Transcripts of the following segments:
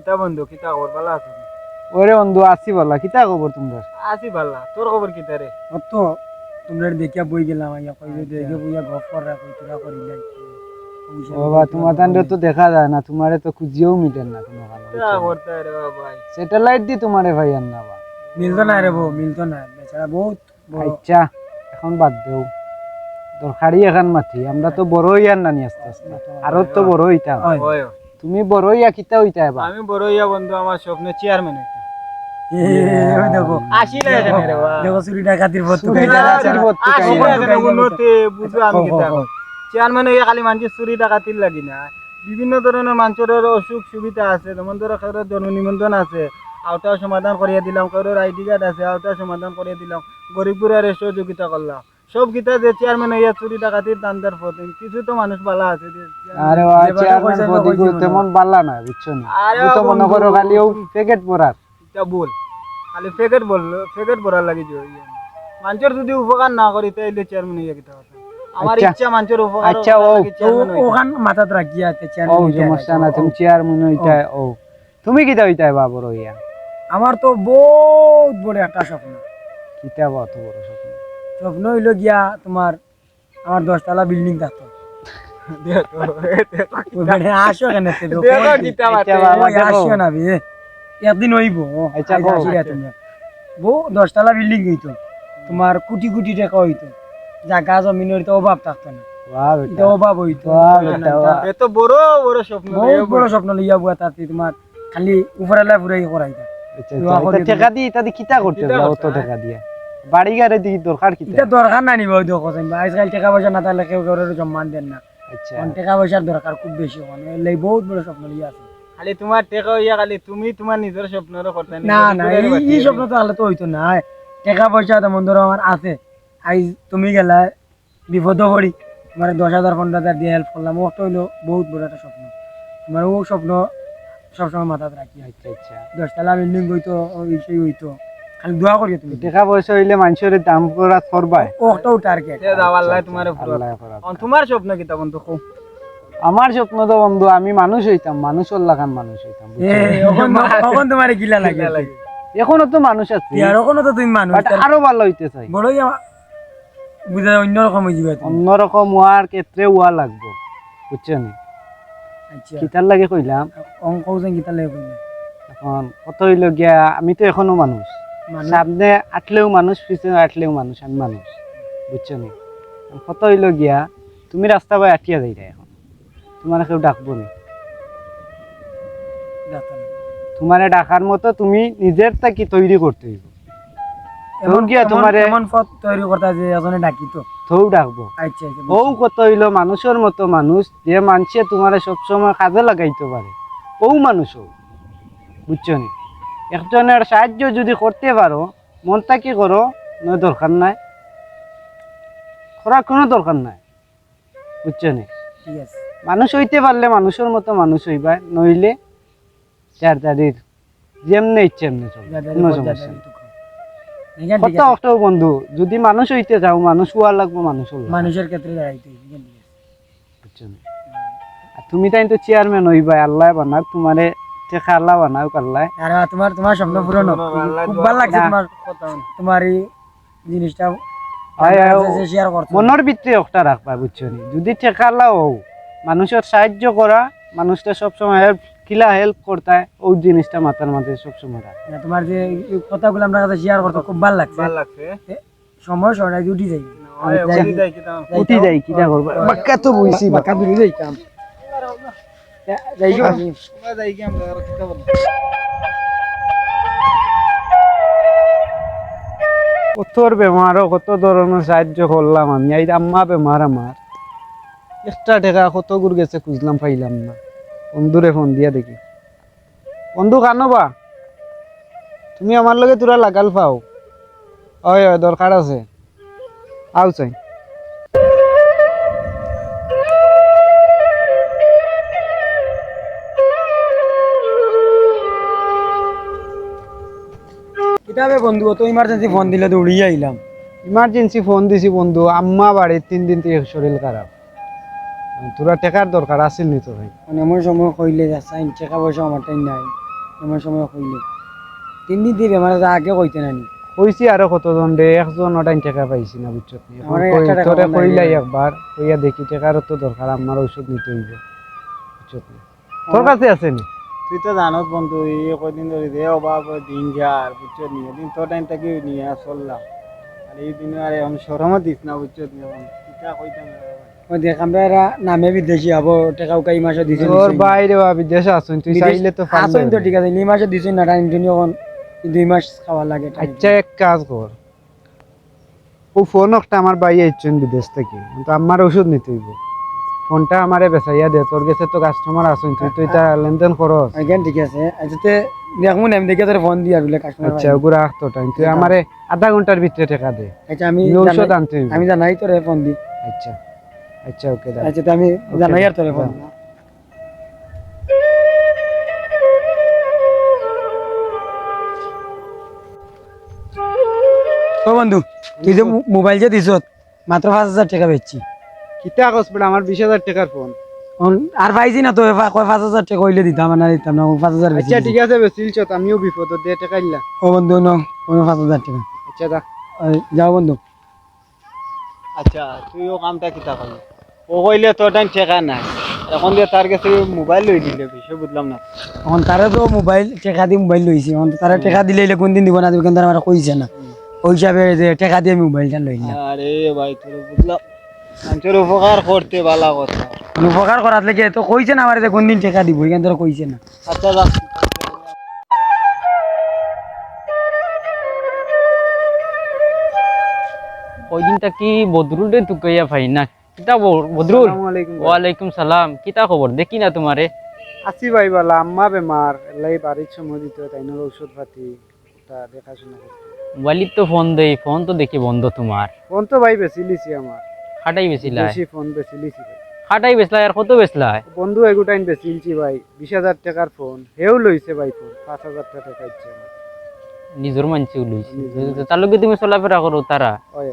কিতা বন্ধু কিতা খবর ভালো আছো? ওরে বন্ধু আসি বলা কিতা খবর তোমরা? আছি ভালো। তোর খবর কিতা রে? অত তোমরা দেখিয়া বই গেলাম আইয়া কই দেখে বইয়া গপ করা কই তোরা করি নাই বাবা তোমার তান্ডে তো দেখা যায় না, তোমারে তো খুঁজিয়েও মিটেন না কোনো কিতা করতে রে ভাই? স্যাটেলাইট দি তোমারে ভাই আন্না বা মিলতো না রে বউ মিলতো না বেচারা বহুত বড় আচ্ছা এখন বাদ দেও, দরকারি এখন মাটি আমরা তো বড় হইয়ার নানি আস্তে আস্তে আরো তো বড় হইতাম। হয়। ওই তুমি বড় হইয়া কিতা হইতা এবার? আমি বড় ইয়া বন্ধু আমার স্বপ্নে চেয়ারম্যান হইতাম। ওই দেখো আসিলে এখানে রে ভাই। দেখো চুরি ডাকাতির ভর্তি চুরি ডাকাতির ভর্তি আসিলে কাহিনী। এখানে উন্নতি বুঝো আমি কিতা। চেয়ারম্যান হইয়া খালি মানুষের চুরি ডাকাতির লাগি না, বিভিন্ন ধরনের মানুষের অসুখ সুবিধা আছে, যেমন ধরো কারোর জন্ম নিবন্ধন আছে, আওতা সমাধান করিয়া দিলাম, কারোর আইডি কার্ড আছে আওতা সমাধান করিয়া দিলাম, গরিব গুড়ারে সহযোগিতা করলাম। সব গীতা যে চেয়ারম্যান হইয়া চুরি ডাকাতির দান্দার পথে কিছু তো মানুষ ভালো আছে যে আরে ভাই চেয়ারম্যান পদিগো তেমন বালা না বুঝছো না, আরে তুমি তো মনে বন্ধু, করো খালি ও প্যাকেট পরার। এটা বল খালি প্যাকেট বললো প্যাকেট ভরার লাগি যে মানুষের যদি উপকার না করি তাইলে চেয়ারম্যান হইয়া কিতা কথা। আমার আচ্ছা। ইচ্ছা মানুষের উপকার আচ্ছা, ও ওখান মাথাত রাখিয়া তে ও চেয়ারম্যান সমস্যা না, তুমি চেয়ারম্যান হইতা। ও তুমি কিতা হইতা বা বড় হইয়া? আমার তো বহুত বড় একটা স্বপ্ন। কিতা বা অত বড় স্বপ্ন? স্বপ্ন হইলো গিয়া তোমার আমার 10 তলা বিল্ডিং থাকতো। দেখো ওখানে আসো কেন দেখো কিতা বাতে। আচ্ছা বাবা, দেখো। আসিও না বে একদিন হইব। আচ্ছা, আইসা কও। আসিরা তোমরা। বউ 10 তলা বিল্ডিং হইতো, তোমার কোটি কোটি টাকা হইতো, জায়গা জমিনের তো অভাব থাকতো না, বাহ এটা বেটা, অভাব হইতো। বাহ বেটা, বাহ। এত বড় বড় স্বপ্ন বহুত বড় স্বপ্ন লইয়া বুয়া তাতে তোমার খালি উপরালা ফুরাই করাইতা। আচ্ছা, আচ্ছা, এটা টাকা দিয়ে এটা দিয়ে কিতা করতে কিতা যাও? করতে, অত টাকা দিয়ে বাড়ি গাড়ি দিয়ে দরকার কিতা? এটা দরকার নাই নিবা দেখো আজকাল টাকা পয়সা না থাকলে কেউ কারোর সম্মান দেন না। আচ্ছা, এখন টাকা পয়সার দরকার খুব বেশি, মানে এই বহুত বড় স্বপ্ন লইয়া আছে। খালি তোমার টেকা হইয়া খালি তুমি তোমার নিজের স্বপ্নের করতে না না এই স্বপ্ন তো হলে তো হইতো না। টাকা পয়সা তেমন ধরো আমার আছে, আই তুমি গেলা বিপদ পড়ি তোমার 10,000 15,000 দিয়ে হেল্প করলাম, ওটা হইলো বহুত বড় একটা স্বপ্ন। তোমার ও স্বপ্ন সবসময় মাথাতে রাখি। আচ্ছা, আচ্ছা। 10 তলা বিল্ডিং হইতো, ওই সেই হইতো, খালি দোয়া করি তুমি। টাকা পয়সা হইলে মানুষের দাম করা করবাই। ওটাও টার্গেট। আল্লাহ তোমার আল্লাহ করা। তোমার স্বপ্ন কিতা বন্ধু কও? আমার স্বপ্ন তো বন্ধু আমি মানুষ হইতাম, মানুষের লাগান মানুষ হইতাম, এখন তোমার গিলা লাগে। এখনো তো মানুষ আছে, আর ওখানে তো তুমি মানুষ, but আরো ভালো হইতে চাই। বড়ই বুঝা অন্যরকম হয়ে যাবে তুমি। অন্যরকম হওয়ার ক্ষেত্রে হওয়া লাগবো বুঝছেন? আচ্ছা কিতার লাগে কইলাম অঙ্ক যেন গীতা লাগে কইলে এখন কত হইল গিয়া, আমি তো এখনো মানুষ, মানুষ। সামনে আটলেও মানুষ পিছনে আটলেও মানুষ, আমি মানুষ বুঝছেন? কত হইল গিয়া তুমি রাস্তা বাই আটিয়া যাই এখন, তোমার কেউ ডাকবো না, ডাক্তার। তোমার ডাকার মতো তুমি নিজের তাকি তৈরি করতে হইব। এমন গিয়া তোমারে এমন পথ তৈরি করতে যে এজনে ডাকি তো। থৌ ডাকবো। আচ্ছা আচ্ছা ও কত হইল মানুষের মতো মানুষ, যে মানুষে তোমার সবসময় কাজে লাগাইতে পারে, ও মানুষ হও বুঝছো নি? একজনের সাহায্য যদি করতে পারো মন তাকি করো, নয় দরকার নাই করার কোনো দরকার নাই বুঝছো নি? ঠিক আছে। মানুষ হইতে পারলে মানুষের মতো মানুষ হইবা, নইলে চার চারির যেমনে ইচ্ছে এমনি চলবে, কোনো সমস্যা নেই। কত একটা বন্ধু যদি মানুষ হইতে যাও মানুষ হওয়ার লাগবো, মানুষ হল মানুষের ক্ষেত্রে দাঁড়াইতে বুঝছো নি? আর তুমি তাই তো চেয়ারম্যান হইবা, আল্লাহ বানাক তোমারে, টেকা আল্লাহ বানাও আল্লাহ। আর তোমার তোমার স্বপ্ন পূরণ হোক। খুব ভালো লাগছে তোমার তোমার এই জিনিসটা শেয়ার করতে। মনের ভিতরে একটা রাখবা বুঝছো নি? যদি টেকা আল্লাহ হও, মানুষের সাহায্য করা, মানুষটা সবসময় কিলা হেল্প করতে হয়, ওই জিনিসটা মাথার মাঝে সবসময় রাখ। তোমার যে এই কথাগুলো আমরা কাছে শেয়ার করতে খুব ভালো লাগছে। ভালো লাগছে সময় সরাই উঠি যাই উঠি যাই কিটা করবো, বাক্কা তো বুঝছি বাক্কা দূরে যাইতাম যাই গো। যাই কি আমরা আর কিতা বলবো? কতর বেমারও কত ধরনের সাহায্য করলাম আমি। এই আম্মা বেমার আমার, একটা টাকা কত গুর গেছে খুঁজলাম পাইলাম না। বন্ধুরে ফোন দিয়া দেখি, বন্ধু কানবা তুমি আমার লগে তোরা লাগাল পাও? হয় হয় দরকার আছে, আও চাই। কিতাবে বন্ধু তো ইমার্জেন্সি ফোন দিলে তো উড়িয়ে আইলাম। ইমার্জেন্সি ফোন দিছি বন্ধু, আম্মা বাড়ির 3 দিন থেকে শরীর খারাপ, তোরা টেকার দরকার আসিল নি তো ভাই? মানে এমন সময় কইলে যাচ্ছেন টাকা পয়সা আমার টাইম নাই, সময় সময় কইলে 3 দিন দিয়ে বেমার আছে আগে কইতে নানি কইছি আরো কতজন রে একজন ওটাই টাকা পাইছি না বুঝছো নি আমার একটা টাকা তোরে বন্ধ হয়ে কইলাই গেল। একবার কইয়া দেখি টাকারও তো দরকার আমার ঔষধ নিতে হইব বুঝছো নি তোর কাছে আছে নি তুই তো জানোস বন্ধু এই কদিন ধরে যে অভাব দিন যার বুঝছো নি এদিন তো টাইম থেকে নিয়ে চললাম আর এই দিনে আর এখন সরমও দিস না বুঝছো নি এখন কিতা কইতাম রে বাবা। ওই দেখ আমরা এরা নামে বিদেশি হবো টাকা উকাই মাসে দিছে তোর বাইরে বা বিদেশে আসুন তুই চাইলে তো আসুন তো পারবি ঠিক আছে 2 মাসে দিছেন না টাইম জন্য এখন 2 মাস খাওয়া লাগে time। আচ্ছা এক কাজ কর ও ফোন একটা আমার ভাই আইছেন বিদেশ থেকে কিন্তু আমার ওষুধ নিতে হইব ফোনটা আমারে বেচাইয়া দে তোর কাছে তো কাস্টমার আছেন তুই তো এটা লেনদেন করস again ঠিক আছে আচ্ছা তে দেখমু নাম দেখে তোর ফোন দিয়া বলে কাস্টমার আচ্ছা ওগুলা রাখ তো টাইম তুই আমারে আধা ঘন্টার ভিতরে টাকা দে আচ্ছা আমি তুই ঔষধ আনতে হইব আমি জানাই তোরে ফোন দি আচ্ছা আচ্ছা ওকে দা আচ্ছা তো আমি জানাই আর তোরে ফোন ও বন্ধু তুই যে মোবাইল যে দিছত মাত্র 5000 টাকা বেচছি কিতা কস বড় আমার 20000 টাকার ফোন আর পাইছি না তো কয় 5000 টাকা কইলে দিতাম না দিতাম না 5000 বেচছি আচ্ছা ঠিক আছে বেশিলছ আমিও বিপদ দে টাকা ইল্লা ও বন্ধু নো 5000 টাকা আচ্ছা দা ওই, যাও বন্ধু আচ্ছা তুইও কামটা কিতা করলি ও কইলে তোর টাইম ঠেকা নাই এখন দিয়ে তার কাছে মোবাইল লই দিলে বিষয় বুঝলাম না এখন তারা তো মোবাইল টাকা দিয়ে মোবাইল লইছি এখন তারা টাকা দিলে কোন দিন দিব না দিব কিন্তু আমার কইছে না ওই হিসাবে যে টাকা দিয়ে মোবাইলটা লইলাম আরে ভাই তোর বুঝলাম মানুষের উপকার করতে ভালো কথা উপকার করার লেগে তো কইছে না আমার যে কোন দিন টাকা দিব কিন্তু তারা কইছে না আচ্ছা রাখ ওই দিনটা কি বদরুল রে তুকাইয়া ভাই না কিতা বদরুল আসসালামু আলাইকুম ওয়ালাইকুম সালাম কিতা খবর দেখি না তোমারে আসি ভাই বালা আম্মা বেমার লাই বাড়ির সময় দিতে তাই না ঔষধ পাতি ওটা দেখাশোনা করতে মোবাইলের তো ফোন দেই ফোন তো দেখি বন্ধ তোমার ফোন তো ভাই বেশি লিছি আমার খাটাই বেছিলা বেশি ফোন বেশি লিছি ভাই খাটাই বেচলা আর কত বেচলা বন্ধু এগুটাইন বেশি লিছি ভাই 20000 টাকার ফোন হেও লইছে ভাই ফোন 5000 টাকা চাইছে আমার নিজের মানছি লইছি তার লগে তুমি চলাফেরা করো তারা ওই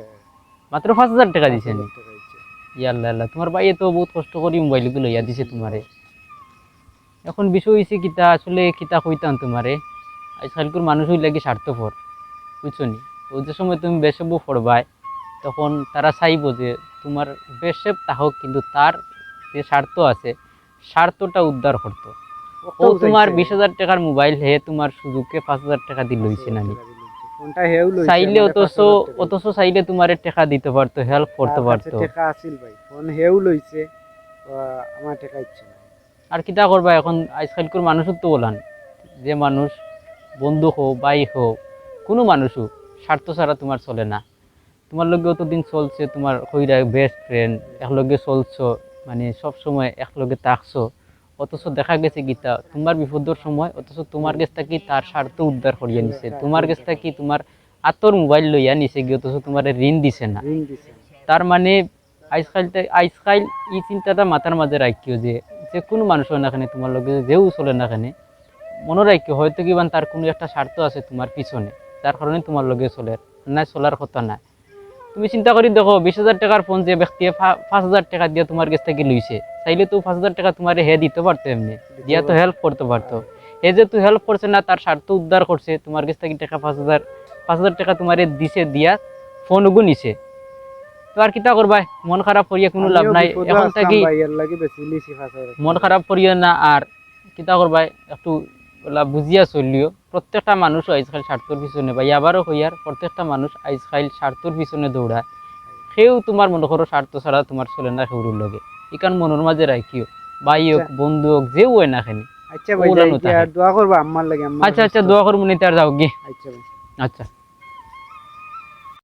মাত্র 5000 টাকা দিছে নি 5000 টাকা দিছে। ইয়াল্লা আল্লাহ তোমার ভাই তো বহুত কষ্ট করি মোবাইল গুলো লইয়া দিছে তোমারে এখন বিষয় হইছে কিতা আসলে কিতা কইতাম তোমারে আজকালকার মানুষ হই লাগি স্বার্থপর বুঝছো নি ওই যে সময় তুমি বেসবও পড়বাই তখন তারা চাইবো যে তোমার বেসেব তাহক কিন্তু তার যে স্বার্থ আছে স্বার্থটা উদ্ধার করতো ও তোমার 20000 টাকার মোবাইল হে তোমার সুযোগকে 5000 টাকা দিয়ে লইছে নানি ফোনটা হেও লইছে চাইলে আমারে অথচ 5000 টাকা অথচ চাইলে তোমারে টাকা দিতে পারতো হেল্প করতে তার কাছে পারতো টাকা আছিল ভাই ফোন হেও লইছে আমার টাকা ইচ্ছে না আর কিতা করবা এখন আজকালকার মানুষও তো বলান যে মানুষ বন্ধু হোক ভাই হোক কোনো মানুষও স্বার্থ ছাড়া তোমার চলে না তোমার লগে অতদিন চলছে তোমার কইরা বেস্ট ফ্রেন্ড একলগে চলছো মানে সব সময় একলগে থাকছো অথচ দেখা গেছে গীতা তোমার বিপদের সময় অথচ তোমার কাছ থেকে তার স্বার্থ উদ্ধার করিয়া নিছে তোমার কাছ থেকে তোমার আতর মোবাইল লইয়া নিছে গিয়ে অথচ তোমার ঋণ দিছে না রিং দিছে তার মানে আজকাল এই চিন্তাটা মাথার মাঝে রাখিও যে যে কোনো মানুষ হয় না কেন তোমার লগে যেও চলে না কেন মনে রাখিও হয়তো কিবা তার কোনো একটা স্বার্থ আছে তোমার পিছনে তার কারণে তোমার লগে চলে না চলার কথা না তুমি চিন্তা করি দেখো 20000 টাকার ফোন যে ব্যক্তি 5000 টাকা দিয়ে তোমার কাছ থেকে লইছে চাইলে তো 5000 টাকা তোমার হে দিতে পারতো এমনি দিয়া তো হেল্প করতে পারতো হে যে তুই হেল্প করছে না তার স্বার্থ উদ্ধার করছে তোমার কাছ থেকে টাকা 5000 টাকা তোমার দিছে দিয়া ফোনও নিছে তো আর কিতা করবা মন খারাপ করিয়া কোনো লাভ নাই এখন থাকি ভাই এর লাগি বেশি লিছি 5000 মন খারাপ করিয়া না আর কিতা করবা একটু বুঝিয়া চলিও প্রত্যেকটা মানুষ আজকাল স্বার্থর পিছনে বা আবারও হইয়ার প্রত্যেকটা মানুষ আজকাল স্বার্থর পিছনে দৌড়ায় সেও তোমার মনে করো স্বার্থ ছাড়া তোমার চলে না সেউর লগে এখান মনের মাঝে রাখিও ভাই হোক বন্ধু হোক যেও হয় না খানি আচ্ছা ভাই ওগুলা যাই নতা কি আর দোয়া করবা আম্মার লাগে আম্মা আচ্ছা দোয়া করবো নি তার যাও গিয়ে আচ্ছা ভাই আচ্ছা